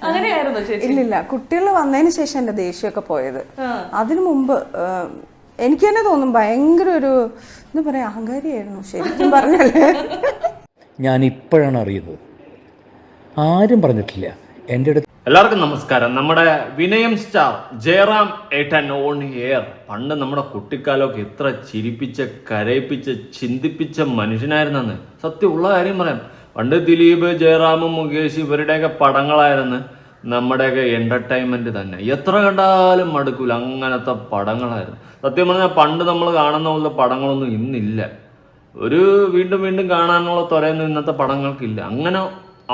അങ്ങനെയായിരുന്നു. ഇല്ലില്ല, കുട്ടികൾ വന്നതിന് ശേഷം എൻ്റെ ദേഷ്യമൊക്കെ പോയത്. അതിനു മുമ്പ് എനിക്ക് തന്നെ തോന്നും ഭയങ്കര ഒരു എന്താ പറയാ അഹങ്കാരിയായിരുന്നു ശരിക്കും പറഞ്ഞാല്. ഞാൻ ഇപ്പോഴാണ് അറിയുന്നത്, ആരും പറഞ്ഞിട്ടില്ല എൻ്റെ അടുത്ത്. എല്ലാവർക്കും നമസ്കാരം. നമ്മുടെ വിനയം സ്റ്റാർ ജയറാം ഏട്ടൻ ഓൺ എയർ. പണ്ട് നമ്മുടെ കുട്ടിക്കാലമൊക്കെ എത്ര ചിരിപ്പിച്ച, കരയിപ്പിച്ച, ചിന്തിപ്പിച്ച മനുഷ്യനായിരുന്നെന്ന് സത്യമുള്ള കാര്യം പറയാം. പണ്ട് ദിലീപ്, ജയറാമും, മുകേഷ് ഇവരുടെയൊക്കെ പടങ്ങളായിരുന്നു നമ്മുടെയൊക്കെ എന്റർടൈൻമെന്റ് തന്നെ. എത്ര കണ്ടാലും മടുക്കൂല, അങ്ങനത്തെ പടങ്ങളായിരുന്നു. സത്യം പറഞ്ഞാൽ പണ്ട് നമ്മൾ കാണുന്ന പോലത്തെ പടങ്ങളൊന്നും ഇന്നില്ല. ഒരു വീണ്ടും വീണ്ടും കാണാനുള്ള ത്വരയൊന്നും ഇന്നത്തെ പടങ്ങൾക്കില്ല. അങ്ങനെ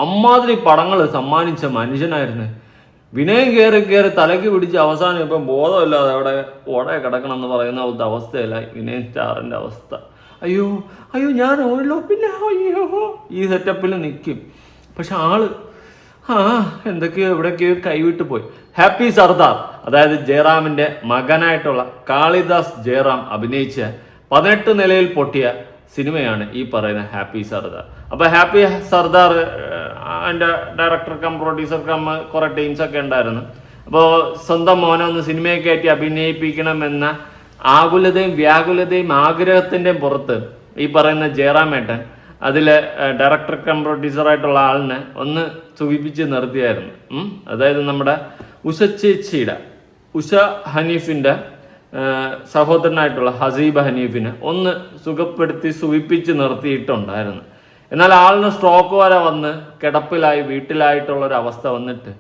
അമ്മാതിരി പടങ്ങൾ സമ്മാനിച്ച മനുഷ്യനായിരുന്നു. വിനയം കയറി തലയ്ക്ക് പിടിച്ച് അവസാനം ഇപ്പം ബോധമില്ലാതെ അവിടെ ഓടെ കിടക്കണം എന്ന് പറയുന്ന പോലത്തെ അവസ്ഥയല്ല വിനയൻ സ്റ്റാറിൻ്റെ അവസ്ഥ. അയ്യോ അയ്യോ ഞാൻ ഓരോ പിന്നെ അയ്യോ ഈ സെറ്റപ്പിൽ നിൽക്കും. പക്ഷെ ആള് എന്തൊക്കെയോ എവിടെയൊക്കെയോ കൈവിട്ട് പോയി. ഹാപ്പി സർദാർ, അതായത് ജയറാമിൻ്റെ മകനായിട്ടുള്ള കാളിദാസ് ജയറാം അഭിനയിച്ച 18 നിലയിൽ പൊട്ടിയ സിനിമയാണ് ഈ പറയുന്ന ഹാപ്പി സർദാർ. അപ്പോൾ ഹാപ്പി സർദാർ എൻ്റെ ഡയറക്ടർ കം പ്രൊഡ്യൂസർ കം കുറേ ടീംസൊക്കെ ഉണ്ടായിരുന്നു. അപ്പോൾ സ്വന്തം മോനെ ഒന്ന് സിനിമയെ കയറ്റി അഭിനയിപ്പിക്കണമെന്ന ആകുലതയും വ്യാകുലതയും ആഗ്രഹത്തിൻ്റെയും പുറത്ത് ഈ പറയുന്ന ജയറാമേട്ടൻ അതിൽ ഡയറക്ടർ കം പ്രൊഡ്യൂസറായിട്ടുള്ള ആളിനെ ഒന്ന് സുഖിപ്പിച്ച് നിർത്തിയായിരുന്നു. അതായത് നമ്മുടെ ഉഷ ഹനീഫിൻ്റെ സഹോദരനായിട്ടുള്ള ഹസീബ് ഹനീഫിനെ ഒന്ന് സുഖിപ്പിച്ച് നിർത്തിയിട്ടുണ്ടായിരുന്നു. എന്നാൽ ആളിന് സ്ട്രോക്ക് വരെ വന്ന് കിടപ്പിലായി വീട്ടിലായിട്ടുള്ളൊരവസ്ഥ വന്നിട്ട്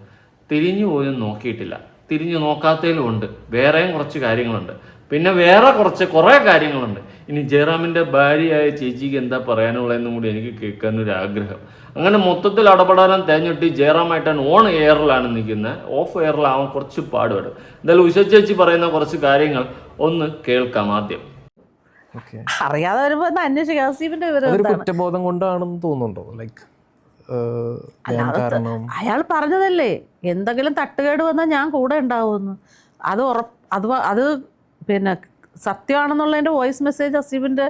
തിരിഞ്ഞു പോലും നോക്കിയിട്ടില്ല. തിരിഞ്ഞു നോക്കാത്തതിലും ഉണ്ട് വേറെയും കുറച്ച് കാര്യങ്ങളുണ്ട്. പിന്നെ വേറെ കുറേ കാര്യങ്ങളുണ്ട്. ഇനി ജയറാമിൻ്റെ ഭാര്യയായ ചേച്ചിക്ക് എന്താ പറയാനുള്ളതെന്നും കൂടി എനിക്ക് കേൾക്കാനൊരു ആഗ്രഹം. അങ്ങനെ മൊത്തത്തിൽ അടപടാനം തേഞ്ഞൊട്ടി ജയറാമായിട്ടാണ് ഓൺ എയറിലാണ് നിൽക്കുന്നത്. ഓഫ് എയറിലാവാൻ കുറച്ച് പാടുപെടും. എന്തായാലും ഉഷ ചേച്ചി പറയുന്ന കുറച്ച് കാര്യങ്ങൾ ഒന്ന് കേൾക്കാം ആദ്യം. അറിയാതെ വരുമ്പോ അന്വേഷിക്കാം. കുറ്റബോധം കൊണ്ടാണെന്ന് തോന്നുന്നുണ്ടോ? ലൈക്ക് അയാൾ പറഞ്ഞതല്ലേ എന്തെങ്കിലും തട്ടുകേട് വന്നാൽ ഞാൻ കൂടെ ഉണ്ടാവുമെന്ന്. അത് പിന്നെ സത്യമാണെന്നുള്ളതിന്റെ വോയിസ് മെസ്സേജ് അസീബിന്റെ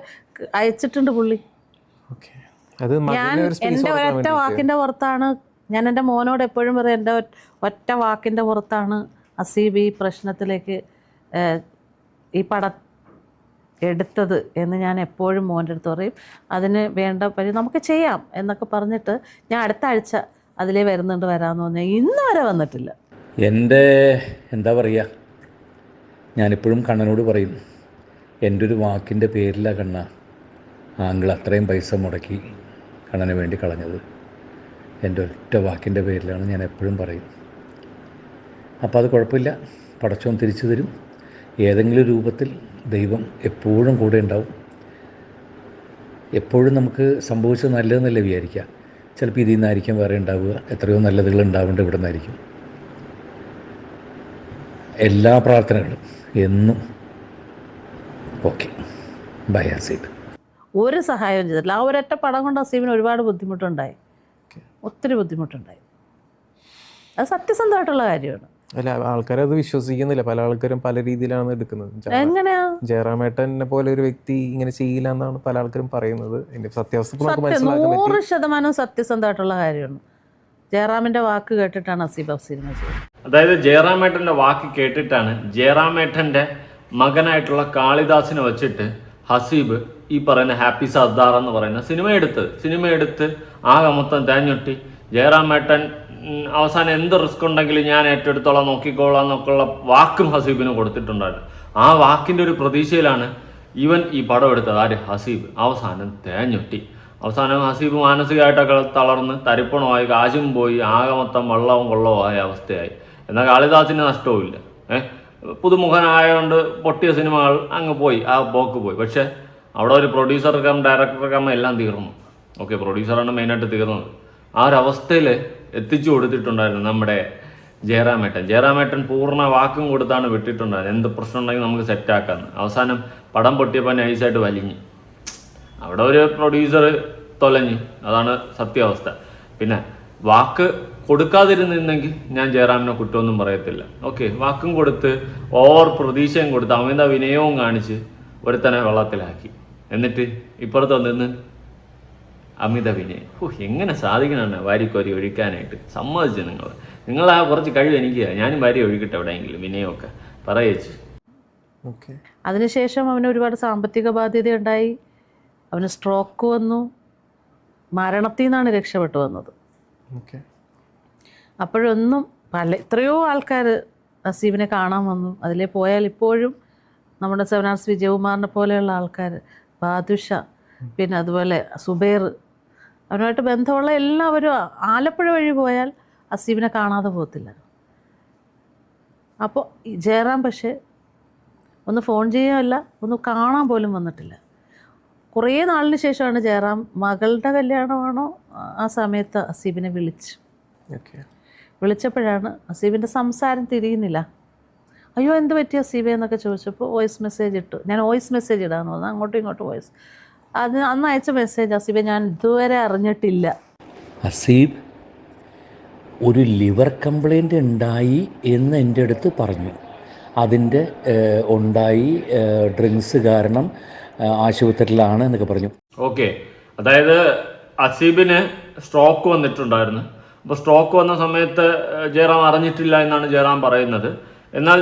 അയച്ചിട്ടുണ്ട് പുള്ളി. ഞാൻ എൻ്റെ ഒറ്റ വാക്കിന്റെ പുറത്താണ്, ഞാൻ എൻ്റെ മോനോട് എപ്പോഴും പറയും, എൻ്റെ ഒറ്റ വാക്കിന്റെ പുറത്താണ് അസീബ് ഈ പ്രശ്നത്തിലേക്ക് ഈ പടം എടുത്തത് എന്ന് ഞാൻ എപ്പോഴും മോൻ്റെ അടുത്ത് പറയും. അതിന് വേണ്ട നമുക്ക് ചെയ്യാം എന്നൊക്കെ പറഞ്ഞിട്ട് ഞാൻ അടുത്ത ആഴ്ച അതിലേ വരാമെന്ന് പറഞ്ഞാൽ ഇന്ന് വരെ വന്നിട്ടില്ല. എൻ്റെ എന്താ പറയുക, ഞാനിപ്പോഴും കണ്ണനോട് പറയും, എൻ്റെ ഒരു വാക്കിൻ്റെ പേരിലാണ് കണ്ണ ആങ്കിൾ അത്രയും പൈസ മുടക്കി കണ്ണന് വേണ്ടി കളഞ്ഞത്. എൻ്റെ ഒറ്റ വാക്കിൻ്റെ പേരിലാണ് ഞാൻ എപ്പോഴും പറയും. അപ്പോൾ അത് കുഴപ്പമില്ല, പടച്ചോൻ തിരിച്ചു തരും. ഏതെങ്കിലും രൂപത്തിൽ ദൈവം എപ്പോഴും കൂടെ ഉണ്ടാവും. എപ്പോഴും നമുക്ക് സംഭവിച്ചത് നല്ലതെന്നല്ലേ വിചാരിക്കുക. ചിലപ്പോൾ ഇതിൽ നിന്നായിരിക്കും വേറെ ഉണ്ടാവുക. എത്രയോ നല്ലതുകൾ ഉണ്ടാവേണ്ടത് ഇവിടെ നിന്നായിരിക്കും. എല്ലാ പ്രാർത്ഥനകളും എന്നും ഓക്കെ. ബൈ അസീബ്. ഒരു സഹായവും ചെയ്തിട്ടില്ല. ആ ഒരൊറ്റ പടം കൊണ്ട് അസീബിന് ഒരുപാട് ബുദ്ധിമുട്ടുണ്ടായി, ഒത്തിരി ബുദ്ധിമുട്ടുണ്ടായി. അത് സത്യസന്ധമായിട്ടുള്ള കാര്യമാണ്. അല്ല, ആൾക്കാരത് വിശ്വസിക്കുന്നില്ല. പല ആൾക്കാരും പല രീതിയിലാണ് എടുക്കുന്നത്. എങ്ങനെയാ ജയറാമേട്ടനെ പോലെ ഒരു വ്യക്തി ഇങ്ങനെ ചെയ്യില്ല എന്നാണ് പല ആൾക്കാരും പറയുന്നത്. സത്യാവസ്ഥ 100% സത്യസന്ധമായിട്ടുള്ള കാര്യമാണ്. ജയറാമിന്റെ വാക്ക് കേട്ടിട്ടാണ് അസീബ് സിനിമ ചെയ്തത്. അതായത് ജയറാമേട്ടന്റെ വാക്ക് കേട്ടിട്ടാണ് ജയറാമേട്ടന്റെ മകനായിട്ടുള്ള കാളിദാസിനെ വെച്ചിട്ട് ഹസീബ് ഈ പറയുന്ന ഹാപ്പി സർദാർ എന്ന് പറയുന്ന സിനിമ എടുത്ത് ആകെ മൊത്തം തേഞ്ഞൊട്ടി. ജയറാമേട്ടൻ അവസാനം എന്ത് റിസ്ക് ഉണ്ടെങ്കിലും ഞാൻ ഏറ്റെടുത്തോളാം, നോക്കിക്കോളാം എന്നൊക്കെയുള്ള വാക്കും ഹസീബിന് കൊടുത്തിട്ടുണ്ടായിരുന്നു. ആ വാക്കിൻ്റെ ഒരു പ്രതീക്ഷയിലാണ് ഇവൻ ഈ പടം എടുത്തത്. ആര്? ഹസീബ്. അവസാനം തേഞ്ഞൊട്ടി. അവസാനം ഹസീബ് മാനസികമായിട്ടൊക്കെ തളർന്ന് തരിപ്പണമായി, കാശും പോയി, ആകെ മൊത്തം വെള്ളവും കൊള്ളവും ആയ അവസ്ഥയായി. എന്നാൽ കാളിദാസിന് നഷ്ടവുമില്ല. പുതുമുഖനായതുകൊണ്ട് പൊട്ടിയ സിനിമകൾ അങ്ങ് പോയി, ആ പോക്ക് പോയി. പക്ഷെ അവിടെ ഒരു പ്രൊഡ്യൂസർ കം ഡയറക്ടർ കം എല്ലാം തീർന്നു. ഓക്കെ, പ്രൊഡ്യൂസറാണ് മെയിനായിട്ട് തീർന്നത്. ആ ഒരു അവസ്ഥയിൽ എത്തിച്ചു കൊടുത്തിട്ടുണ്ടായിരുന്നു നമ്മുടെ ജയറാമേട്ടൻ പൂർണ്ണ വാക്കും കൊടുത്താണ് വിട്ടിട്ടുണ്ടായിരുന്നു. എന്ത് പ്രശ്നം ഉണ്ടെങ്കിൽ നമുക്ക് സെറ്റാക്കാമെന്ന്. അവസാനം പടം പൊട്ടിയപ്പോൾ നൈസായിട്ട് വലിഞ്ഞു. അവിടെ ഒരു പ്രൊഡ്യൂസർ തൊലഞ്ഞു. അതാണ് സത്യാവസ്ഥ. പിന്നെ വാക്ക് കൊടുക്കാതിരുന്നെങ്കിൽ ഞാൻ ജയറാമിനെ കുറ്റമൊന്നും പറയത്തില്ല. ഓക്കെ, വാക്കും കൊടുത്ത് ഓവർ പ്രതീക്ഷയും കൊടുത്ത് അമിത വിനയവും കാണിച്ച് ഒരുത്തനെ വെള്ളത്തിലാക്കി. എന്നിട്ട് ഇപ്പുറത്ത് നിന്ന് അമിത വിനയം. എങ്ങനെ സാധിക്കണമെന്ന് വാരിക്കോരി ഒഴിക്കാനായിട്ട്. സമ്മതിച്ചു നിങ്ങൾ ആ കുറച്ച് കഴിവ് എനിക്ക്, ഞാനും വാരി ഒഴുകിട്ടെ എവിടെയെങ്കിലും വിനയമൊക്കെ പറയേച്ചു. ഓക്കെ. അതിനുശേഷം അവന് ഒരുപാട് സാമ്പത്തിക ബാധ്യതയുണ്ടായി, അവന് സ്ട്രോക്ക് വന്നു, മരണത്തിൽ നിന്നാണ് രക്ഷപ്പെട്ടു വന്നത്. ഓക്കെ. അപ്പോഴൊന്നും എത്രയോ ആൾക്കാർ ഹസീബിനെ കാണാൻ വന്നു. അതിലേ പോയാൽ ഇപ്പോഴും നമ്മുടെ 7 Hours വിജയകുമാറിനെ പോലെയുള്ള ആൾക്കാർ, ബാദുഷ, പിന്നെ അതുപോലെ സുബൈർ, അവനുമായിട്ട് ബന്ധമുള്ള എല്ലാവരും ആലപ്പുഴ വഴി പോയാൽ ഹസീബിനെ കാണാതെ പോകത്തില്ല. അപ്പോൾ ജയറാം പക്ഷേ ഒന്ന് ഫോൺ ചെയ്യുകയല്ല, ഒന്ന് കാണാൻ പോലും വന്നിട്ടില്ല. കുറേ നാളിന് ശേഷമാണ് ജയറാം, മകളുടെ കല്യാണമാണോ ആ സമയത്ത് ഹസീബിനെ വിളിച്ചു. ഓക്കെ. വിളിച്ചപ്പോഴാണ് ഹസീബിൻ്റെ സംസാരം തിരിയുന്നില്ല. അയ്യോ എന്ത് പറ്റി ഹസീബെ എന്നൊക്കെ ചോദിച്ചപ്പോൾ വോയിസ് മെസ്സേജ് ഇട്ടു. ഞാൻ വോയിസ് മെസ്സേജ് ഇടാമെന്ന് പറഞ്ഞു, അങ്ങോട്ടും ഇങ്ങോട്ടും വോയിസ്. അന്ന് അയച്ച മെസ്സേജ് ഹസീബെ ഞാൻ ഇതുവരെ അറിഞ്ഞിട്ടില്ല. ഹസീബ് ഒരു ലിവർ കംപ്ലൈൻറ്റ് ഉണ്ടായി എന്ന് എൻ്റെ അടുത്ത് പറഞ്ഞു. അതിൻ്റെ ഉണ്ടായി, ഡ്രിങ്ക്സ് കാരണം ആശുപത്രിയിലാണ് എന്നൊക്കെ പറഞ്ഞു. ഓക്കെ. അതായത് ഹസീബിന് സ്ട്രോക്ക് വന്നിട്ടുണ്ടായിരുന്നു. അപ്പോൾ സ്ട്രോക്ക് വന്ന സമയത്ത് ജയറാം അറിഞ്ഞിട്ടില്ല എന്നാണ് ജയറാം പറയുന്നത്. എന്നാൽ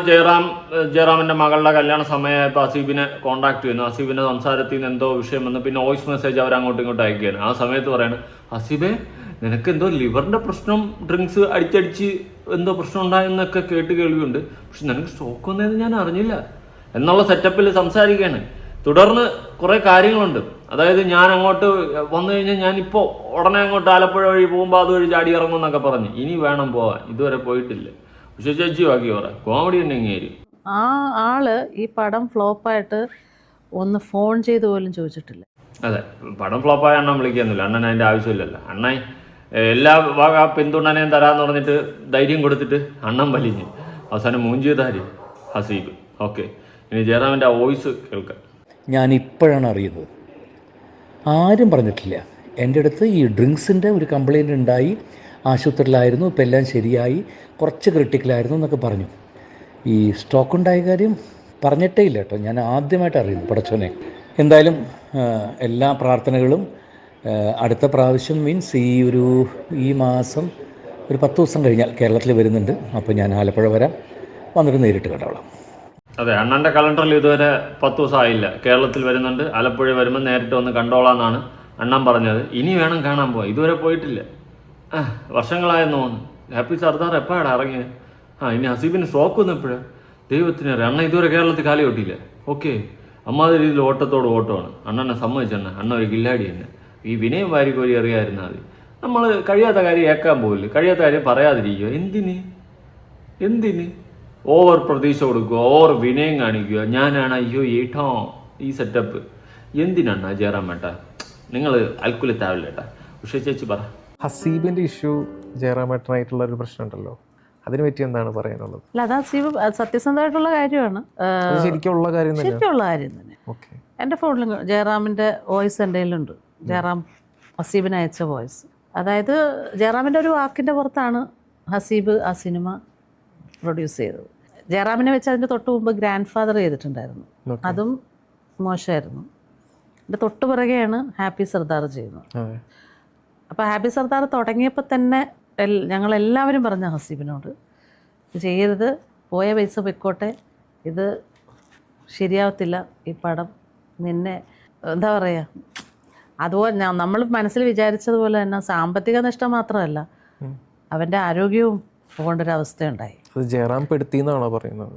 ജയറാമിൻ്റെ മകളുടെ കല്യാണ സമയമായപ്പോൾ ഹസീബിനെ കോൺടാക്ട് ചെയ്യുന്നു. ഹസീബിൻ്റെ സംസാരത്തിൽ നിന്ന് എന്തോ വിഷയം വന്നു. പിന്നെ വോയിസ് മെസ്സേജ് അവർ അങ്ങോട്ടും ഇങ്ങോട്ടും അയക്കുകയാണ്. ആ സമയത്ത് പറയാണ്, ഹസീബെ നിനക്ക് എന്തോ ലിവറിൻ്റെ പ്രശ്നം, ഡ്രിങ്ക്സ് അടിച്ചടിച്ച് എന്തോ പ്രശ്നം ഉണ്ടായെന്നൊക്കെ കേൾവിയുണ്ട്, പക്ഷെ നിനക്ക് സ്ട്രോക്ക് വന്നതെന്ന് ഞാൻ അറിഞ്ഞില്ല എന്നുള്ള സെറ്റപ്പിൽ സംസാരിക്കുകയാണ്. തുടർന്ന് കുറേ കാര്യങ്ങളുണ്ട്. അതായത് ഞാൻ അങ്ങോട്ട് വന്നു കഴിഞ്ഞാൽ ഞാനിപ്പോൾ ഉടനെ അങ്ങോട്ട് ആലപ്പുഴ വഴി പോകുമ്പോൾ അതുവഴി ചാടി ഇറങ്ങും എന്നൊക്കെ പറഞ്ഞ്, ഇനി വേണം പോവാൻ, ഇതുവരെ പോയിട്ടില്ല. പക്ഷെ ചേച്ചി ബാക്കി പറ, കോമഡി ഉണ്ടെങ്കിൽ ആ ആള് ഈ പടം ഫ്ലോപ്പായിട്ട് ഒന്ന് ഫോൺ ചെയ്ത് പോലും ചോദിച്ചിട്ടില്ല. അതെ, പടം ഫ്ലോപ്പായ അണ്ണൻ വിളിക്കുന്നില്ല. അണ്ണൻ അതിൻ്റെ ആവശ്യമില്ലല്ലോ. അണ്ണൻ എല്ലാ വക പിന്തുണനയും തരാമെന്ന് പറഞ്ഞിട്ട് ധൈര്യം കൊടുത്തിട്ട് അണ്ണൻ വലിഞ്ഞ് അവസാനം മൂഞ്ചിയതാര്? ഹസീബ്. ഓക്കെ, ഇനി ജയറാമിൻ്റെ ആ വോയിസ് കേൾക്കാം. ഞാൻ ഇപ്പോഴാണ് അറിയുന്നത്, ആരും പറഞ്ഞിട്ടില്ല. എൻ്റെ അടുത്ത് ഈ ഡ്രിങ്ക്സിൻ്റെ ഒരു കംപ്ലൈൻറ്റ് ഉണ്ടായി, ആശുപത്രിയിലായിരുന്നു, ഇപ്പം എല്ലാം ശരിയായി, കുറച്ച് ക്രിട്ടിക്കലായിരുന്നു എന്നൊക്കെ പറഞ്ഞു. ഈ സ്ട്രോക്ക് ഉണ്ടായ കാര്യം പറഞ്ഞിട്ടേ ഇല്ല കേട്ടോ. ഞാൻ ആദ്യമായിട്ട് അറിയുന്നു. പടച്ചോനെ, എന്തായാലും എല്ലാ പ്രാർത്ഥനകളും. അടുത്ത പ്രാവശ്യം മീൻസ് ഈ മാസം ഒരു 10 ദിവസം കഴിഞ്ഞാൽ കേരളത്തിൽ വരുന്നുണ്ട്. അപ്പോൾ ഞാൻ ആലപ്പുഴ വരാം, വന്നിട്ട് നേരിട്ട് കണ്ടോളാം. അതെ, അണ്ണൻ്റെ കലണ്ടറിൽ ഇതുവരെ 10 ദിവസം ആയില്ല. കേരളത്തിൽ വരുന്നുണ്ട്, ആലപ്പുഴ വരുമ്പോൾ നേരിട്ട് വന്ന് കണ്ടോളാന്നാണ് അണ്ണൻ പറഞ്ഞത്. ഇനി വേണം കാണാൻ പോവാം, ഇതുവരെ പോയിട്ടില്ല. വർഷങ്ങളായെന്ന് തോന്നുന്നു. ഹാപ്പി സർദാർ എപ്പോഴാണ് ഇറങ്ങിയത്? ഇനി ഹസീബിന് സ്ട്രോക്ക് വന്നു എപ്പോഴാണ്? ദൈവത്തിനറിയാം. അണ്ണൻ ഇതുവരെ കേരളത്തിൽ കാലി ഓട്ടിയില്ല. ഓക്കെ, അമ്മാതിരി രീതിയിൽ ഓട്ടത്തോട് ഓട്ടമാണ്. അണ്ണനെ സമ്മതിച്ചെണ്ണ, അണ്ണ ഒരു കില്ലാടി തന്നെ. ഈ വിനയം വാരിക്കോരി അറിയാതിരുന്നാൽ മതി. നമ്മൾ കഴിയാത്ത കാര്യം ഏക്കാൻ പോകില്ല, കഴിയാത്ത കാര്യം പറയാതിരിക്കുക. എന്തിന് ഓവർ പ്രതീക്ഷ കൊടുക്കുക, ഓവർ വിനയം കാണിക്കുക. ഞാനാണ് അയ്യോ ഏട്ടോ ഈ സെറ്റപ്പ് എന്തിനാണ് ജയറാം ഏട്ടാ? നിങ്ങൾ അൽക്കുലത്താവില്ല ഏട്ടാ. ഉഷ ചേച്ചി പറ. ഹസീബിൻ്റെ ഇഷ്യൂ ജയറാമേട്ടനായിട്ടുള്ള ഒരു പ്രശ്നം ഉണ്ടല്ലോ, അതിനെ പറ്റി എന്താണ് പറയാനുള്ളത്? അല്ല, അത് ഹസീബ് സത്യസന്ധമായിട്ടുള്ള കാര്യമാണ്, ശരിക്കുള്ള കാര്യം തന്നെ. ശരിക്കുള്ള കാര്യം തന്നെ. ഓക്കെ. എൻ്റെ ഫോണിൽ ജയറാമിൻ്റെ വോയിസ് എൻ്റെ കയ്യിലുണ്ട്. ജയറാം ഹസീബിന് അയച്ച വോയിസ്. അതായത് ജയറാമിൻ്റെ ഒരു വാക്കിൻ്റെ പുറത്താണ് ഹസീബ് ആ സിനിമ പ്രൊഡ്യൂസ് ചെയ്തത്. ജയറാമിനെ വെച്ച് അതിൻ്റെ തൊട്ട് മുമ്പ് ഗ്രാൻഡ് ഫാദർ ചെയ്തിട്ടുണ്ടായിരുന്നു, അതും മോശമായിരുന്നു. എൻ്റെ തൊട്ട് പിറകെയാണ് ഹാപ്പി സർദാർ ചെയ്യുന്നത്. അപ്പോൾ ഹാപ്പി സർദാർ തുടങ്ങിയപ്പോൾ തന്നെ ഞങ്ങളെല്ലാവരും പറഞ്ഞ ഹസീബിനോട്, ഇത് ചെയ്യരുത്, പോയ പൈസ പൊയ്ക്കോട്ടെ, ഇത് ശരിയാവത്തില്ല, ഈ പടം നിന്നെ എന്താ പറയുക, അതുപോലെ നമ്മൾ മനസ്സിൽ വിചാരിച്ചതുപോലെ തന്നെ സാമ്പത്തിക നഷ്ടം മാത്രമല്ല, അവൻ്റെ ആരോഗ്യവും പോകേണ്ടൊരവസ്ഥയുണ്ടായി. അത് ജയറാം പെടുത്തി എന്നാണോ പറയുന്നത്?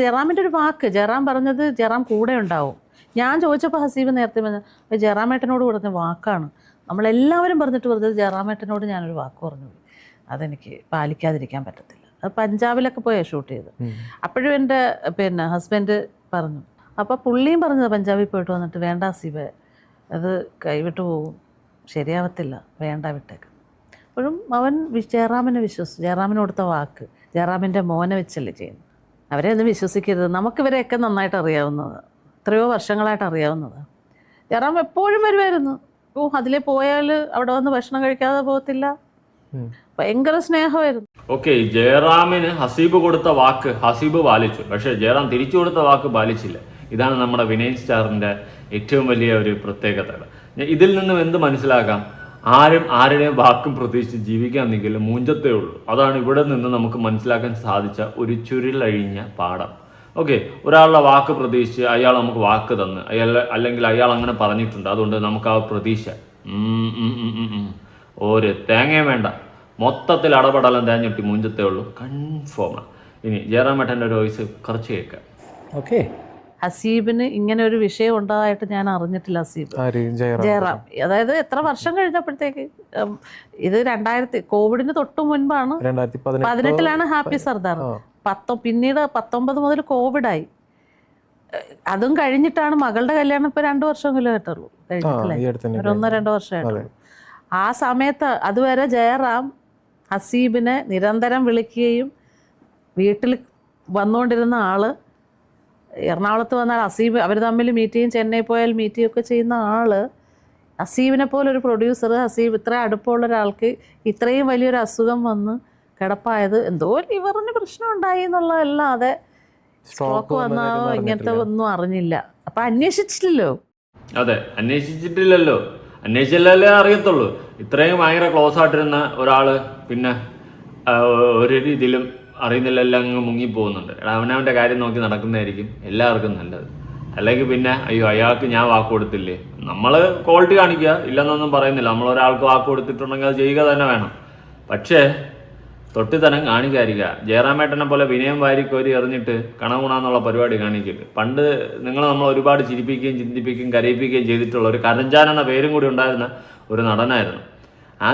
ജയറാമിൻ്റെ ഒരു വാക്ക്, ജയറാം പറഞ്ഞത് ജയറാം കൂടെ ഉണ്ടാവും. ഞാൻ ചോദിച്ചപ്പോൾ ഹസീബ് നേരത്തെ പറഞ്ഞത് ജയറാമേട്ടനോട് പറഞ്ഞ വാക്കാണ്. നമ്മളെല്ലാവരും പറഞ്ഞത് ജയറാമേട്ടനോട് ഞാനൊരു വാക്ക് പറഞ്ഞു, അതെനിക്ക് പാലിക്കാതിരിക്കാൻ പറ്റത്തില്ല. അത് പഞ്ചാബിലൊക്കെ പോയാണ് ഷൂട്ട് ചെയ്ത്. അപ്പോഴും എൻ്റെ ഹസ്ബൻഡ് പറഞ്ഞു. അപ്പോൾ പുള്ളിയും പറഞ്ഞത് പഞ്ചാബിൽ പോയിട്ട് വന്നിട്ട്, വേണ്ട ഹസീബ്, അത് കൈവിട്ട് പോകും, ശരിയാവത്തില്ല, വേണ്ട, വിട്ടേക്ക്. അപ്പോഴും അവൻ ജയറാമിനെ വിശ്വസിച്ചു. ജയറാമിന് കൊടുത്ത വാക്ക്, ജയറാമിൻ്റെ മോനെ വെച്ചല്ലേ ചെയ്യുന്നു. അവരെ ഒന്നും വിശ്വസിക്കരുത്. നമുക്കിവരെയൊക്കെ നന്നായിട്ട് അറിയാവുന്നത്, എത്രയോ വർഷങ്ങളായിട്ട് അറിയാവുന്നത്. ജയറാം എപ്പോഴും വരുമായിരുന്നു. അതിലേ പോയാൽ അവിടെ വന്ന് ഭക്ഷണം കഴിക്കാതെ പോകത്തില്ല, ഭയങ്കര സ്നേഹമായിരുന്നു. ഓക്കെ, ജയറാമിന് ഹസീബ് കൊടുത്ത വാക്ക് ഹസീബ് പാലിച്ചു, പക്ഷേ ജയറാം തിരിച്ചു കൊടുത്ത വാക്ക് പാലിച്ചില്ല. ഇതാണ് നമ്മുടെ വിനയ് സ്റ്റാറിൻ്റെ ഏറ്റവും വലിയ ഒരു പ്രത്യേകത. ഇതിൽ നിന്നും എന്ത് മനസ്സിലാക്കാം? ആരും ആരുടെയും വാക്കും പ്രതീക്ഷിച്ച് ജീവിക്കാൻ നിൽക്കില്ല, മൂഞ്ചത്തേ ഉള്ളൂ. അതാണ് ഇവിടെ നിന്ന് നമുക്ക് മനസ്സിലാക്കാൻ സാധിച്ച ഒരു ചുരുളഴിഞ്ഞ പാഠം. ഓക്കെ, ഒരാളുടെ വാക്ക് പ്രതീക്ഷിച്ച് അയാൾ നമുക്ക് വാക്ക് തന്ന് അല്ലെങ്കിൽ അയാൾ അങ്ങനെ പറഞ്ഞിട്ടുണ്ട്, അതുകൊണ്ട് നമുക്ക് ആ പ്രതീക്ഷ ഒരു തേങ്ങയും വേണ്ട, മൊത്തത്തിൽ അടപടലം തേഞ്ഞിട്ടി മൂഞ്ചത്തേ ഉള്ളൂ, കൺഫേമാണ്. ഇനി ജയറാമേട്ടൻ്റെ ഒരു വോയിസ് കുറച്ച് കേൾക്കാം. ഓക്കെ, ഹസീബിന് ഇങ്ങനെ ഒരു വിഷയം ഉണ്ടായിട്ട് ഞാൻ അറിഞ്ഞിട്ടില്ല. ഹസീബ് ജയറാം, അതായത് എത്ര വർഷം കഴിഞ്ഞപ്പോഴത്തേക്ക്, ഇത് 2000 കോവിഡിന് തൊട്ട് മുൻപാണ്, 2018 ഹാപ്പി സർദാർ. പിന്നീട് 19 മുതൽ കോവിഡായി. അതും കഴിഞ്ഞിട്ടാണ് മകളുടെ കല്യാണം. ഇപ്പൊ 2 വർഷമെങ്കിലും ആയിട്ടുള്ളൂ, കഴിഞ്ഞിട്ടില്ലേ, ഒരു 1-2 വർഷമായിട്ടുള്ളൂ. ആ സമയത്ത് അതുവരെ ജയറാം ഹസീബിനെ നിരന്തരം വിളിക്കുകയും വീട്ടിൽ വന്നുകൊണ്ടിരുന്ന ആള്, എറണാകുളത്ത് വന്നാൽ ഹസീബ് അവർ തമ്മിൽ മീറ്റ് ചെയ്യും, ചെന്നൈ പോയാൽ മീറ്റ് ചെയ്യുകയൊക്കെ ചെയ്യുന്ന ആള്, ഹസീബിനെ പോലെ ഒരു പ്രൊഡ്യൂസർ, ഹസീബ് ഇത്ര അടുപ്പമുള്ള ഒരാൾക്ക് ഇത്രയും വലിയൊരു അസുഖം വന്ന് കിടപ്പായത്, എന്തോ ലിവറിന് പ്രശ്നം ഉണ്ടായി എന്നുള്ളതല്ലാതെ സ്ട്രോക്ക് വന്നോ ഇങ്ങനത്തെ ഒന്നും അറിഞ്ഞില്ല. അപ്പൊ അന്വേഷിച്ചിട്ടില്ലല്ലോ. അതെ, അന്വേഷിച്ചിട്ടില്ലല്ലോ, അന്വേഷിച്ചില്ലല്ലേ അറിയത്തുള്ളൂ. ഇത്രയും ഭയങ്കര ക്ലോസ് ആയിട്ടിരുന്ന ഒരാള് പിന്നെ ഒരു രീതിയിലും അറിയുന്നില്ല, എല്ലാം അങ്ങ് മുങ്ങിപ്പോകുന്നുണ്ട്. അവനവൻ്റെ കാര്യം നോക്കി നടക്കുന്നതായിരിക്കും എല്ലാവർക്കും നല്ലത്. അല്ലെങ്കിൽ പിന്നെ അയ്യോ അയാൾക്ക് ഞാൻ വാക്ക് കൊടുത്തില്ലേ, നമ്മൾ ക്വാളിറ്റി കാണിക്കുക, ഇല്ലെന്നൊന്നും പറയുന്നില്ല. നമ്മൾ ഒരാൾക്ക് വാക്ക് കൊടുത്തിട്ടുണ്ടെങ്കിൽ അത് ചെയ്യുക തന്നെ വേണം. പക്ഷേ തൊട്ടിത്തനം കാണിക്കാതിരിക്കുക. ജയറാമേട്ടനെ പോലെ വിനയം വാരിക്കോരി എറിഞ്ഞിട്ട് കണകുണാന്നുള്ള പരിപാടി കാണിക്കരുത്. പണ്ട് നമ്മൾ ഒരുപാട് ചിരിപ്പിക്കുകയും ചിന്തിപ്പിക്കുകയും കരയിപ്പിക്കുകയും ചെയ്തിട്ടുള്ള ഒരു കരഞ്ചാൻ എന്ന പേരും കൂടി ഉണ്ടായിരുന്ന ഒരു നടനായിരുന്നു.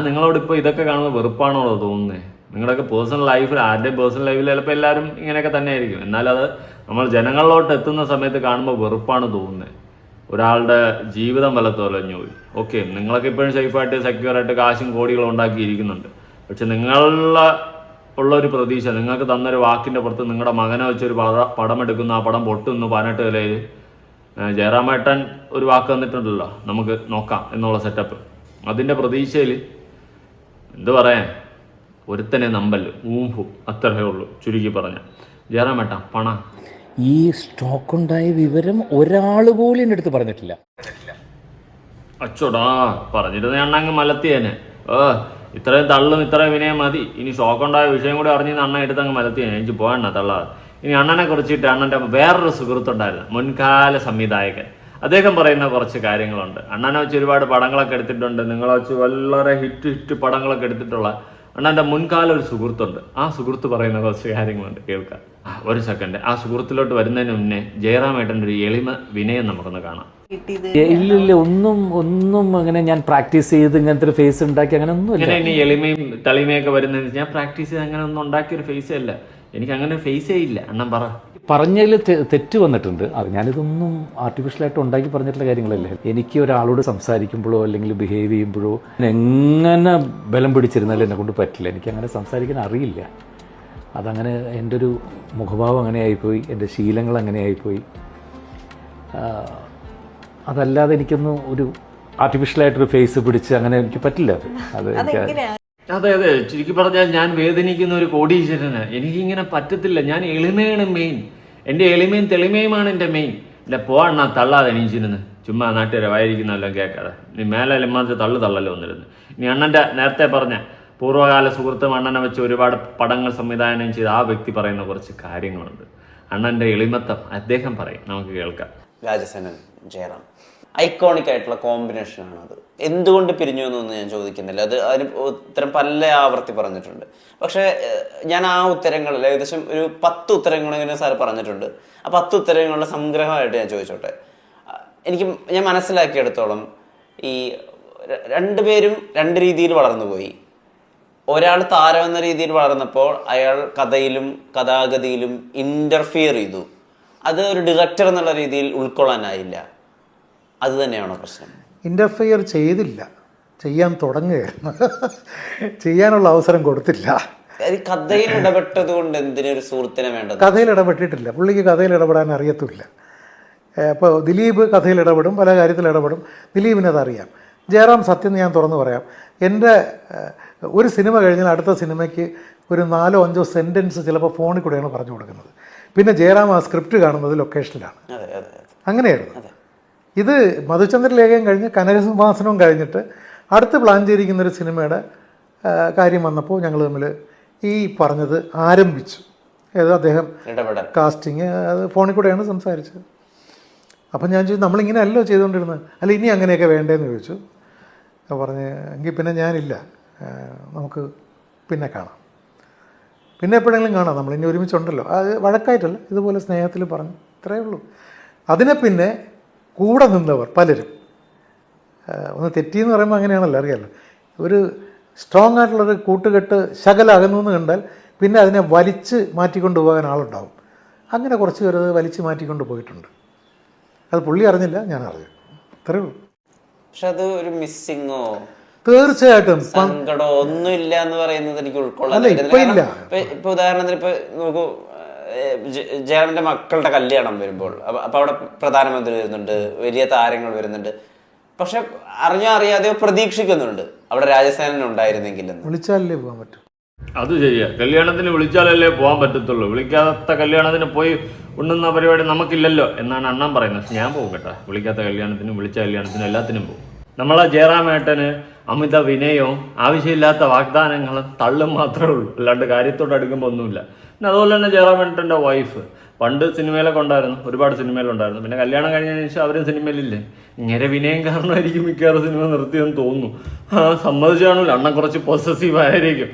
നിങ്ങളോടിപ്പോൾ ഇതൊക്കെ കാണുമ്പോൾ വെറുപ്പാണോ തോന്നുന്നത്? നിങ്ങളുടെയൊക്കെ പേഴ്സണൽ ലൈഫിൽ, ആരുടെയും പേഴ്സണൽ ലൈഫിൽ ചിലപ്പോൾ എല്ലാവരും ഇങ്ങനെയൊക്കെ തന്നെ ആയിരിക്കും. എന്നാലത് നമ്മൾ ജനങ്ങളിലോട്ട് എത്തുന്ന സമയത്ത് കാണുമ്പോൾ വെറുപ്പാണ് തോന്നുന്നത്. ഒരാളുടെ ജീവിതം വല്ല തോലഞ്ഞു പോയി. ഓക്കെ, നിങ്ങളൊക്കെ ഇപ്പോഴും സേഫായിട്ട് സെക്യൂറായിട്ട് കാശും കോടികളും ഉണ്ടാക്കിയിരിക്കുന്നുണ്ട്. പക്ഷെ നിങ്ങളുടെ ഉള്ളൊരു പ്രതീക്ഷ, നിങ്ങൾക്ക് തന്നൊരു വാക്കിൻ്റെ പുറത്ത് നിങ്ങളുടെ മകനെ വെച്ചൊരു പടം എടുക്കുന്നു, ആ പടം പൊട്ടുന്നു 18 വിലയിൽ. ജയറാമേട്ടൻ ഒരു വാക്ക് തന്നിട്ടുണ്ടല്ലോ, നമുക്ക് നോക്കാം എന്നുള്ള സെറ്റപ്പ്. അതിൻ്റെ പ്രതീക്ഷയിൽ എന്ത് പറയാൻ, ഒരുത്തനെ നമ്പല് ഊമ്പും, അത്രയേ ഉള്ളൂ ചുരുക്കി പറഞ്ഞ. ജയറാമേട്ടൻ പണ ഈ സ്റ്റോക്ക് ഉണ്ടായ വിവരം ഒരാൾ പോലും എൻ്റെ അടുത്ത് പറഞ്ഞിട്ടില്ല. അച്ചോടാ, പറഞ്ഞിരുന്ന അണ്ണങ്ങ് മലത്തിയേനെ. ഇത്രയും തള്ളും ഇത്രയും വിനയം മതി. ഇനി ഷോക്കുണ്ടായ വിഷയം കൂടി അറിഞ്ഞ് അണ്ണ എടുത്തങ്ങ് മലത്തിയേനെ. എനിക്ക് പോകണ്ട തള്ളാതെ. ഇനി അണ്ണനെ കുറിച്ചിട്ട് അണ്ണൻ്റെ വേറൊരു സുഹൃത്തുണ്ടായിരുന്നു, മുൻകാല സംവിധായകൻ. അദ്ദേഹം പറയുന്ന കുറച്ച് കാര്യങ്ങളുണ്ട്. അണ്ണനെ വെച്ച് ഒരുപാട് പടങ്ങളൊക്കെ എടുത്തിട്ടുണ്ട്, നിങ്ങളെ വെച്ച് വളരെ ഹിറ്റ് പടങ്ങളൊക്കെ എടുത്തിട്ടുള്ള അണ്ണൻ്റെ മുൻകാല ഒരു സുഹൃത്തുണ്ട്. ആ സുഹൃത്ത് പറയുന്ന കുറച്ച് കാര്യങ്ങളുണ്ട്, കേൾക്കാം. ഒരു സെക്കൻഡ്. ആ സുഹൃത്തിലോട്ട് വരുന്നതിന് മുന്നേ ജയറാമേട്ടൻ്റെ ഒരു എളിമ വിനയം നമുക്കൊന്ന് കാണാം. ഇല്ല, ഒന്നും അങ്ങനെ ഞാൻ പ്രാക്ടീസ് ചെയ്ത് ഇങ്ങനത്തെ ഒരു ഫേസ് ഉണ്ടാക്കി അങ്ങനെ ഒന്നും ഇങ്ങനെ ഇനി എളിമയും തളിമയൊക്കെ വരുന്നത് ഞാൻ പ്രാക്ടീസ് ചെയ്ത് അങ്ങനെ ഒന്നും ഉണ്ടാക്കിയൊരു ഫേസേ അല്ല. എനിക്ക് അങ്ങനെ ഫേസേ ഇല്ല. അണ്ണൻ പറഞ്ഞതിൽ തെറ്റ് വന്നിട്ടുണ്ട്. അത് ഞാനിതൊന്നും ആർട്ടിഫിഷ്യലായിട്ട് ഉണ്ടാക്കി പറഞ്ഞിട്ടുള്ള കാര്യങ്ങളല്ലേ. എനിക്ക് ഒരാളോട് സംസാരിക്കുമ്പോഴോ അല്ലെങ്കിൽ ബിഹേവ് ചെയ്യുമ്പോഴോ എങ്ങനെ ബലം പിടിച്ചിരുന്നാലും എന്നെ കൊണ്ട് പറ്റില്ല. എനിക്കങ്ങനെ സംസാരിക്കാൻ അറിയില്ല. അതങ്ങനെ എൻ്റെ ഒരു മുഖഭാവം അങ്ങനെ ആയിപ്പോയി, എൻ്റെ ശീലങ്ങൾ അങ്ങനെ ആയിപ്പോയി. അതല്ലാതെ എനിക്കൊന്നും ഒരു ആർട്ടിഫിഷ്യലായിട്ടൊരു ഫേസ് പിടിച്ച് അങ്ങനെ എനിക്ക് പറ്റില്ല. അത് അതെ ചുരുക്കി പറഞ്ഞാൽ ഞാൻ വേദനിക്കുന്ന ഒരു കോടീശ്വരന്. എനിക്കിങ്ങനെ പറ്റത്തില്ല. ഞാൻ എളിമയാണ് മെയിൻ. എൻ്റെ എളിമയും തെളിമയുമാണ് എൻ്റെ മെയിൻ. എൻ്റെ പോവാണ്ണ തള്ളാതെ എണീച്ചിരുന്ന് ചുമ്മാ നാട്ടുകാരെ വായിരിക്കുന്നല്ലോ കേൾക്കാതെ. നീ മേലെ ഇമ്മാതിരി തള്ളല്ലോ വന്നിരുന്നു. ഇനി അണ്ണൻ്റെ നേരത്തെ പറഞ്ഞ പൂർവ്വകാല സുഹൃത്തും അണ്ണനെ വെച്ച് ഒരുപാട് പടങ്ങൾ സംവിധാനം ചെയ്ത് ആ വ്യക്തി പറയുന്ന കുറച്ച് കാര്യങ്ങളുണ്ട്. അണ്ണൻ്റെ എളിമത്തം അദ്ദേഹം പറയും, നമുക്ക് കേൾക്കാം. രാജസേനൻ ജയറാം ഐക്കോണിക് ആയിട്ടുള്ള കോമ്പിനേഷനാണ്. അത് എന്തുകൊണ്ട് പിരിഞ്ഞു എന്നൊന്നും ഞാൻ ചോദിക്കുന്നില്ല. അതിന് ഉത്തരം പല ആവർത്തി പറഞ്ഞിട്ടുണ്ട്. പക്ഷേ ഞാൻ ആ ഉത്തരങ്ങളിൽ ഏകദേശം ഒരു 10 ഉത്തരങ്ങളിങ്ങനെ സാർ പറഞ്ഞിട്ടുണ്ട്. ആ 10 ഉത്തരങ്ങളുടെ സംഗ്രഹമായിട്ട് ഞാൻ ചോദിച്ചോട്ടെ. ഞാൻ മനസ്സിലാക്കിയെടുത്തോളം ഈ രണ്ടുപേരും 2 രീതിയിൽ വളർന്നുപോയി. ഒരാൾ താരം എന്ന രീതിയിൽ വളർന്നപ്പോൾ അയാൾ കഥയിലും കഥാഗതിയിലും ഇന്റർഫിയർ ചെയ്തു. അത് ഒരു ഡയറക്ടർ എന്നുള്ള രീതിയിൽ ഉൾക്കൊള്ളാനായില്ല. അത് തന്നെയാണോ പ്രശ്നം? ഇന്റർഫിയർ ചെയ്തില്ല, ചെയ്യാൻ തുടങ്ങുകയായിരുന്നു. ചെയ്യാനുള്ള അവസരം കൊടുത്തില്ല. കഥയിൽ ഇടപെട്ടത് കൊണ്ട് എന്തിനൊരു സുഹൃത്തിനെ വേണ്ടത്? കഥയിൽ ഇടപെട്ടിട്ടില്ല. പുള്ളിക്ക് കഥയിൽ ഇടപെടാൻ അറിയത്തില്ല. അപ്പോൾ ദിലീപ് കഥയിൽ ഇടപെടും, പല കാര്യത്തിൽ ഇടപെടും. ദിലീപിനതറിയാം. ജയറാം സത്യം ഞാൻ തുറന്നു പറയാം, എൻ്റെ ഒരു സിനിമ കഴിഞ്ഞാൽ അടുത്ത സിനിമയ്ക്ക് ഒരു 4-5 സെൻറ്റൻസ് ചിലപ്പോൾ ഫോണിൽ കൂടെയാണ് പറഞ്ഞു കൊടുക്കുന്നത്. പിന്നെ ജയറാം ആ സ്ക്രിപ്റ്റ് കാണുന്നത് ലൊക്കേഷനിലാണ്. അങ്ങനെയായിരുന്നു. ഇത് മധുചന്ദ്രലേഖയും കഴിഞ്ഞ് കനകസിംഹാസനവും കഴിഞ്ഞിട്ട് അടുത്ത് പ്ലാൻ ചെയ്തിരിക്കുന്നൊരു സിനിമയുടെ കാര്യം വന്നപ്പോൾ ഞങ്ങൾ തമ്മിൽ ഈ പറഞ്ഞത് ആരംഭിച്ചു. ഏതോ അദ്ദേഹം കാസ്റ്റിങ് അത് ഫോണിൽ കൂടെയാണ് സംസാരിച്ചത്. അപ്പം ഞാൻ ചോദിച്ചു, നമ്മളിങ്ങനെ അല്ലോ ചെയ്തുകൊണ്ടിരുന്നത്, അല്ല ഇനി അങ്ങനെയൊക്കെ വേണ്ടേന്ന് ചോദിച്ചു. പറഞ്ഞ് എങ്കിൽ പിന്നെ ഞാനില്ല, നമുക്ക് പിന്നെ കാണാം, പിന്നെ എപ്പോഴെങ്കിലും കാണാം, നമ്മളിനി ഒരുമിച്ചുണ്ടല്ലോ. അത് വഴക്കായിട്ടല്ല, ഇതുപോലെ സ്നേഹത്തിൽ പറഞ്ഞു, ഇത്രയേ ഉള്ളൂ. അതിനെ പിന്നെ കൂടെ നിന്നവർ പലരും ഒന്ന് തെറ്റിയെന്ന് പറയുമ്പോൾ അങ്ങനെയാണല്ലോ, അറിയാമല്ലോ. ഒരു സ്ട്രോങ് ആയിട്ടുള്ളൊരു കൂട്ടുകെട്ട് ശകലകന്നു എന്ന് കണ്ടാൽ പിന്നെ അതിനെ വലിച്ച് മാറ്റിക്കൊണ്ട് പോകാൻ ആളുണ്ടാവും. അങ്ങനെ കുറച്ച് പേര് അത് വലിച്ച് മാറ്റിക്കൊണ്ട് പോയിട്ടുണ്ട്. അത് പുള്ളി അറിഞ്ഞില്ല, ഞാൻ അറിഞ്ഞു, ഇത്രയേ ഉള്ളൂ. പക്ഷെ അത് ഒരു മിസ്സിങ്ങോ തീർച്ചയായിട്ടും സങ്കടമോ ഒന്നുമില്ല എന്ന് പറയുന്നത് എനിക്ക് ഉൾക്കൊള്ളാൻ. ഇപ്പൊ ഉദാഹരണത്തിന് ഇപ്പൊ നോക്കൂ, ജയറാമിന്റെ മക്കളുടെ കല്യാണം വരുമ്പോൾ അപ്പൊ അവിടെ പ്രധാനമന്ത്രി വരുന്നുണ്ട്, വലിയ താരങ്ങൾ വരുന്നുണ്ട്. പക്ഷെ അറിഞ്ഞോ അറിയാതെയോ പ്രതീക്ഷിക്കുന്നുണ്ട് അവിടെ രാജസേനൻ ഉണ്ടായിരുന്നെങ്കിൽ. വിളിച്ചാലല്ലേ പോകാൻ പറ്റും. അത് ശരിയാ, കല്യാണത്തിന് വിളിച്ചാലല്ലേ പോകാൻ പറ്റത്തുള്ളൂ. വിളിക്കാത്ത കല്യാണത്തിന് പോയി ഉണ്ണുന്ന പരിപാടി നമുക്കില്ലല്ലോ എന്നാണ് അണ്ണൻ പറയുന്നത്. ഞാൻ പോകും കേട്ടോ, വിളിക്കാത്ത കല്യാണത്തിനും വിളിച്ച കല്യാണത്തിനും എല്ലാത്തിനും പോകും. നമ്മളെ ജയറാമേട്ടന് അമിത വിനയവും ആവശ്യമില്ലാത്ത വാഗ്ദാനങ്ങളും തള്ളും മാത്രമേ ഉള്ളൂ, അല്ലാണ്ട് കാര്യത്തോട് അടുക്കുമ്പോൾ ഒന്നുമില്ല. പിന്നെ അതുപോലെ തന്നെ ജയറാമേട്ടൻ്റെ വൈഫ് പണ്ട് സിനിമയിലൊക്കെ ഉണ്ടായിരുന്നു, ഒരുപാട് സിനിമയിലുണ്ടായിരുന്നു. പിന്നെ കല്യാണം കഴിഞ്ഞതിന് ശേഷം അവരും സിനിമയിലില്ലേ. ഇങ്ങനെ വിനയം കാരണമായിരിക്കും മിക്കവാറും സിനിമ നിർത്തിയെന്ന് തോന്നുന്നു. സമ്മതിച്ചാണല്ലോ, അണ്ണൻ കുറച്ച് പൊസസീവ് ആയിരിക്കും.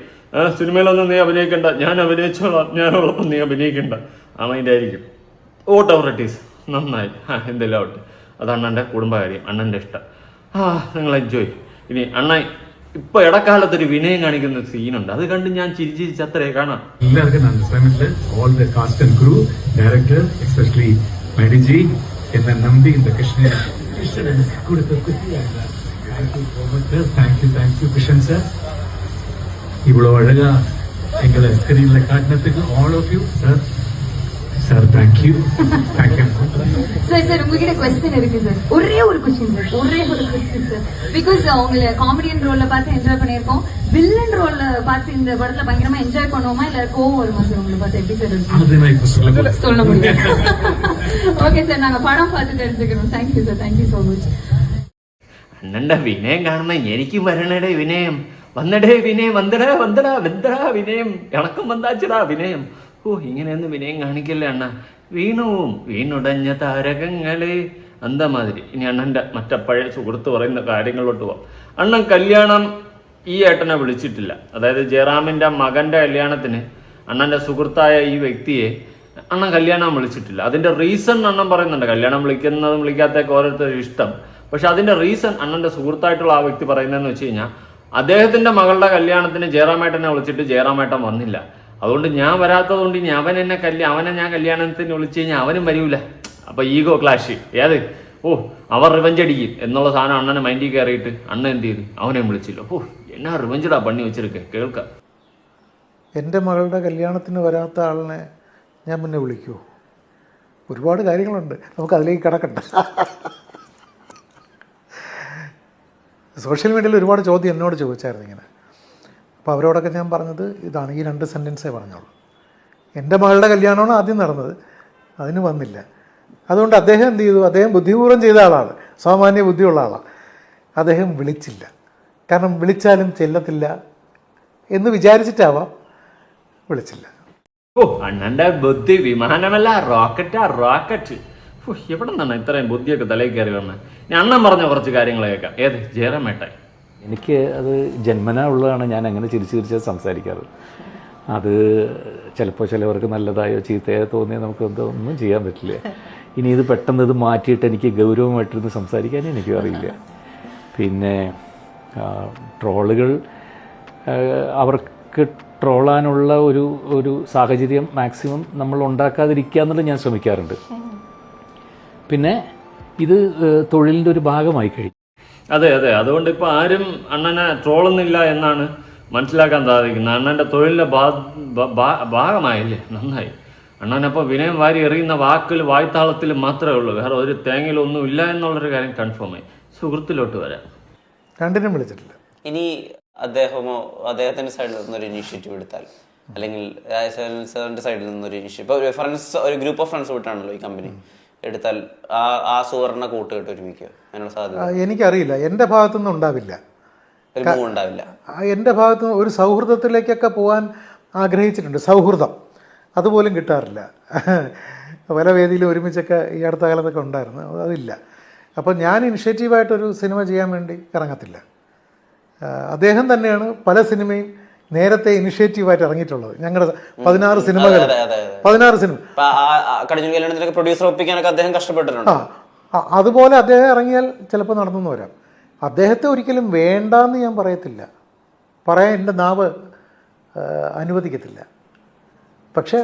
സിനിമയിലൊന്നും നീ അഭിനയിക്കണ്ട, ഞാൻ അഭിനയിച്ചോളാം, ഞാനുള്ളപ്പം നീ അഭിനയിക്കണ്ട, ആ മൈൻഡായിരിക്കും. വോട്ട് എവർ ഇറ്റ് ഈസ്, നന്നായി, എന്തെല്ലാം ആവട്ടെ, അത് അണ്ണൻ്റെ കുടുംബകാര്യം, അണ്ണൻ്റെ ഇഷ്ടം. നിങ്ങൾ എൻജോയ്. ഇനി അണ്ണൻ ഇപ്പൊ ഇടക്കാലത്തൊരു വിനയം കാണിക്കുന്ന സീനുണ്ട്, അത് കണ്ട് ഞാൻ ചിരിച്ചിരിച്ച് അത്രേ കാണാം. എല്ലാവർക്കും നമസ്കാരമുണ്ട്. All the cast and crew, director, especially മൈഡിജി എന്നെ നമ്പി இந்த கிருஷ்ணன் கொடுத்த குட்டியாக தேங்க்யூ கிருஷ்ணன் சார். இவ்வளவு அழகா எங்களை ஸ்கிரீன்ல காட்டினதுக்கு all of you sir. Sir thank you. Sir உங்ககிட்ட क्वेश्चन இருக்கு சார். ஒரே ஒரு क्वेश्चन சார். பிகாஸ் உங்களை காமெடியன் ரோல்ல பார்த்து என்ஜாய் பண்ணிருக்கோம், வில்லன் ரோல்ல பார்த்து இந்த படத்துல பயங்கரமா என்ஜாய் பண்ணுவோமா இல்ல கோவம் வருமா சார் உங்களை பார்த்து? எப்படி சார் சொல்ல முடியும்? ஓகே சார், நாங்க படம் பார்த்து தெரிஞ்சுக்கிறோம். Thank you sir, thank you so much. അണ്ണന്റെ വിനയം കാണുന്ന എനിക്കും വരണടേ വിനയം, വന്നടേ വിനയം, വന്നടാ വന്നടാ വെന്തടാ വിനയം, ഇണക്കം വന്നാച്ചടാ വിനയം. ഇങ്ങനെയൊന്നും വിനയം കാണിക്കല്ലേ അണ്ണ. വീണുടഞ്ഞ താരകങ്ങളെ എന്താ മാതിരി. ഇനി അണ്ണൻ്റെ മറ്റേ പഴയ സുഹൃത്ത് പറയുന്ന കാര്യങ്ങളിലോട്ട് പോവാം. അണ്ണൻ കല്യാണം ഈ ഏട്ടനെ വിളിച്ചിട്ടില്ല. അതായത് ജയറാമിൻ്റെ മകൻ്റെ കല്യാണത്തിന് അണ്ണൻ്റെ സുഹൃത്തായ ഈ വ്യക്തിയെ അണ്ണൻ കല്യാണം വിളിച്ചിട്ടില്ല. അതിൻ്റെ റീസൺ അണ്ണൻ പറയുന്നുണ്ട്. കല്യാണം വിളിക്കുന്നതും വിളിക്കാത്തൊക്കെ ഓരോരുത്തരും ഇഷ്ടം. പക്ഷെ അതിൻ്റെ റീസൺ അണ്ണൻ്റെ സുഹൃത്തായിട്ടുള്ള ആ വ്യക്തി പറയുന്നതെന്ന് വെച്ച് കഴിഞ്ഞാൽ, അദ്ദേഹത്തിൻ്റെ മകളുടെ കല്യാണത്തിന് ജയറാമേട്ടനെ വിളിച്ചിട്ട് ജയറാമേട്ടൻ വന്നില്ല, അതുകൊണ്ട് ഞാൻ വരാത്തതുകൊണ്ട് ഇനി അവനെ ഞാൻ കല്യാണത്തിന് വിളിച്ചു കഴിഞ്ഞാൽ അവനും വരൂല. അപ്പൊ ഈഗോ ക്ലാഷ്. ഏത് അവർ റിവഞ്ച് അടിക്കും എന്നുള്ള സാധനം അണ്ണനെ മൈൻഡിൽ കയറിയിട്ട് അണ്ണൻ എന്ത് ചെയ്തു, അവനെ വിളിച്ചില്ല. എന്നാ റിവഞ്ചടാ പണി വെച്ചിരിക്കെ കേൾക്കാം. എൻ്റെ മകളുടെ കല്യാണത്തിന് വരാത്ത ആളിനെ ഞാൻ മുന്നേ വിളിക്കുമോ? ഒരുപാട് കാര്യങ്ങളുണ്ട്, നമുക്ക് അതിലേക്ക് കിടക്കണ്ട. സോഷ്യൽ മീഡിയയിൽ ഒരുപാട് ചോദ്യം എന്നോട് ചോദിച്ചായിരുന്നു ഇങ്ങനെ. അപ്പോൾ അവരോടൊക്കെ ഞാൻ പറഞ്ഞത് ഇതാണ്, ഈ 2 സെൻറ്റൻസേ പറഞ്ഞോളൂ. എൻ്റെ മകളുടെ കല്യാണമാണ് ആദ്യം നടന്നത്, അതിന് വന്നില്ല. അതുകൊണ്ട് അദ്ദേഹം എന്ത് ചെയ്തു, അദ്ദേഹം ബുദ്ധിപൂർവ്വം ചെയ്ത ആളാണ്, സാമാന്യ ബുദ്ധിയുള്ള ആളാണ്. അദ്ദേഹം വിളിച്ചില്ല, കാരണം വിളിച്ചാലും ചെല്ലത്തില്ല എന്ന് വിചാരിച്ചിട്ടാവാം വിളിച്ചില്ല. അണ്ണൻ്റെ ബുദ്ധി വിമാനമല്ല, റോക്കറ്റ്. എവിടെ നിന്നാണ് ഇത്രയും ബുദ്ധിയൊക്കെ തലയിൽ കയറി വന്നത്? ഞാൻ അണ്ണൻ പറഞ്ഞ കുറച്ച് കാര്യങ്ങൾ കേൾക്കാം. ഏത് ജയറാമേട്ടൻ? എനിക്ക് അത് ജന്മനാ ഉള്ളതാണ്, ഞാൻ അങ്ങനെ ചിരിച്ച് സംസാരിക്കാറ്. അത് ചിലപ്പോൾ ചിലവർക്ക് നല്ലതായോ ചീത്തയോ തോന്നിയാൽ നമുക്ക് ഒന്നും ചെയ്യാൻ പറ്റില്ല. ഇനി ഇത് പെട്ടെന്ന് ഇത് മാറ്റിയിട്ട് എനിക്ക് ഗൗരവമായിട്ടിരുന്ന് സംസാരിക്കാനും എനിക്കും അറിയില്ല. പിന്നെ ട്രോളുകൾ, അവർക്ക് ട്രോളാനുള്ള ഒരു സാഹചര്യം മാക്സിമം നമ്മൾ ഉണ്ടാക്കാതിരിക്കുക എന്നുള്ളത് ഞാൻ ശ്രമിക്കാറുണ്ട്. പിന്നെ ഇത് തൊഴിലിൻ്റെ ഒരു ഭാഗമായി കഴിഞ്ഞു. അതെ, അതുകൊണ്ട് ഇപ്പോൾ ആരും അണ്ണനെ ട്രോളുന്നില്ല എന്നാണ് മനസ്സിലാക്കാൻ സാധിക്കുന്നത്. അണ്ണൻ്റെ തൊഴിലിൻ്റെ ഭാഗമായില്ലേ, നന്നായി. അണ്ണനപ്പോൾ വിനയം വാരി എറിയുന്ന വായ്ത്താളത്തിൽ മാത്രമേ ഉള്ളൂ, വേറെ ഒരു തേങ്ങയിലൊന്നും ഇല്ല എന്നുള്ളൊരു കാര്യം കൺഫേം ആയി. സുഹൃത്തിലോട്ട് വരാം. രണ്ടിനും വിളിച്ചിട്ടില്ല. ഇനി അദ്ദേഹത്തിന്റെ സൈഡിൽ നിന്നൊരു ഇനീഷ്യേറ്റീവ് എടുത്താൽ, അല്ലെങ്കിൽ സാറിന്റെ സൈഡിൽ നിന്നൊരു ഇനീഷ്യേറ്റീവ്, ഇപ്പോൾ ഒരു ഗ്രൂപ്പ് ഓഫ് ഫ്രണ്ട്സ് വിട്ടാണല്ലോ ഈ കമ്പനി, എടുത്താൽ ആ സുവർണ കൂട്ടുകെട്ട് ഒരുമിക്കുക അതിനുള്ള സാധ്യത എനിക്കറിയില്ല, എൻ്റെ ഭാഗത്തുനിന്ന് ഉണ്ടാവില്ല. ഒരു മൂവ് ഉണ്ടാവില്ല. എൻ്റെ ഭാഗത്ത് ഒരു സൗഹൃദത്തിലേക്കൊക്കെ പോകാൻ ആഗ്രഹിച്ചിട്ടുണ്ട്. സൗഹൃദം അതുപോലും കിട്ടാറില്ല. പല വേദിയിലും ഒരുമിച്ചൊക്കെ ഈ അടുത്ത കാലത്തൊക്കെ ഉണ്ടായിരുന്നു, അതില്ല. അപ്പോൾ ഞാൻ ഇനിഷ്യേറ്റീവായിട്ടൊരു സിനിമ ചെയ്യാൻ വേണ്ടി ഇറങ്ങത്തില്ല. അദ്ദേഹം തന്നെയാണ് പല സിനിമയും നേരത്തെ ഇനിഷ്യേറ്റീവായിട്ട് ഇറങ്ങിയിട്ടുള്ളത്. ഞങ്ങളുടെ 16 സിനിമകൾ 16 സിനിമ കടിഞ്ഞൂൽ കല്യാണത്തിനൊക്കെ പ്രൊഡ്യൂസർ ഒപ്പിക്കാനൊക്കെ അദ്ദേഹം കഷ്ടപ്പെട്ടിട്ടുണ്ട്. അതുപോലെ അദ്ദേഹം ഇറങ്ങിയാൽ ചിലപ്പോൾ നടന്നു വരാം. അദ്ദേഹത്തെ ഒരിക്കലും വേണ്ടാന്ന് ഞാൻ പറയത്തില്ല, പറയാൻ എൻ്റെ നാവ് അനുവദിക്കത്തില്ല. പക്ഷെ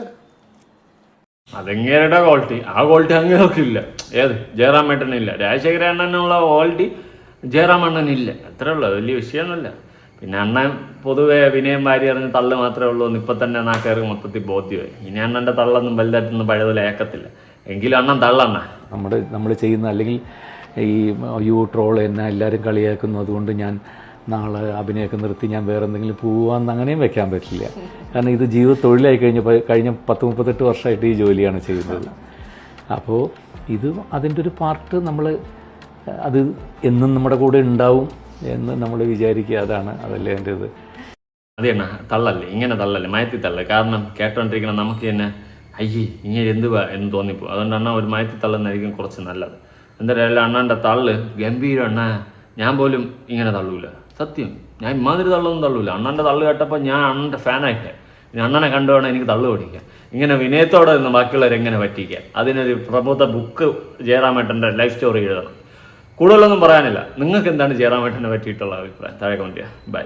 അതെങ്ങേരുടെ ക്വാളിറ്റി, ആ ക്വാളിറ്റി അങ്ങേർക്കില്ല. ഏത് ജയറാം ഏട്ടനില്ല, രാജശേഖര അണ്ണനുള്ള ക്വാളിറ്റി ജയറാം അണ്ണനില്ല. അത്രേ ഉള്ളൂ, വലിയ വിഷയമൊന്നുമില്ല. പിന്നെ അണ്ണൻ പൊതുവെ വിനയം വാരി അറിഞ്ഞ് തള്ളു മാത്രമേ ഉള്ളൂ എന്ന് ഇപ്പം തന്നെ നാട്ടുകാർക്ക് മൊത്തത്തിൽ ബോധ്യമായി. ഇനി അണ്ണൻ്റെ തള്ളൊന്നും വലുതായിട്ടൊന്നും പഴയതുപോലെ ഏക്കത്തില്ല. എങ്കിലും അണ്ണൻ തള്ളണ്ണ. നമ്മൾ ചെയ്യുന്ന, അല്ലെങ്കിൽ ഈ ട്രോൾ എന്നെ എല്ലാവരും കളിയാക്കുന്നു, അതുകൊണ്ട് ഞാൻ നാളെ അഭിനയമൊക്കെ നിർത്തി ഞാൻ വേറെ എന്തെങ്കിലും പോവാന്ന് അങ്ങനെയും വെക്കാൻ പറ്റില്ല. കാരണം ഇത് ജീവിത തൊഴിലായി കഴിഞ്ഞ 38 വർഷമായിട്ട് ഈ ജോലിയാണ് ചെയ്യുന്നത്. അപ്പോൾ ഇത് അതിൻ്റെ ഒരു പാർട്ട്, നമ്മൾ അത് എന്നും നമ്മുടെ കൂടെ ഉണ്ടാവും എന്ന് നമ്മൾ വിചാരിക്കുക. അതല്ലേ എൻ്റെ ഇത്. അത് തന്നെ തള്ളല്ലേ, ഇങ്ങനെ തള്ളല്ലേ, മയത്തി തള്ളേ. കാരണം കേട്ടോണ്ടിരിക്കണം നമുക്ക് തന്നെ അയ്യേ ഇങ്ങനെ എന്തുവാ എന്ന് തോന്നിപ്പോ. അതുകൊണ്ട് അണ്ണ ഒരു മയത്തി തള്ളുന്നതായിരിക്കും കുറച്ച് നല്ലത്. എന്തായാലും അണ്ണൻ്റെ തള്ള് ഗംഭീരം. അണ്ണ ഞാൻ പോലും ഇങ്ങനെ തള്ളൂല, സത്യം. ഞാൻ ഇമാതിരി തള്ളൊന്നും തള്ളൂല. അണ്ണൻ്റെ തള്ളു കേട്ടപ്പോൾ ഞാൻ അണ്ണൻ്റെ ഫാനായിട്ടെ. ഇനി അണ്ണനെ കണ്ടുവേണം എനിക്ക് തള്ളു പഠിക്കാം. ഇങ്ങനെ വിനയത്തോടെ നിന്ന് ബാക്കിയുള്ളവരെങ്ങനെ പറ്റിക്കാം, അതിനൊരു പ്രബോധ ബുക്ക് ജയറാമേട്ടൻ്റെ ലൈഫ് സ്റ്റോറി എഴുതണം. കൂടുതലൊന്നും പറയാനില്ല. നിങ്ങൾക്ക് എന്താണ് ജയറാമേട്ടനെ പറ്റിയിട്ടുള്ള അഭിപ്രായം? താഴെ കമന്റ് ചെയ്യാം. ബൈ.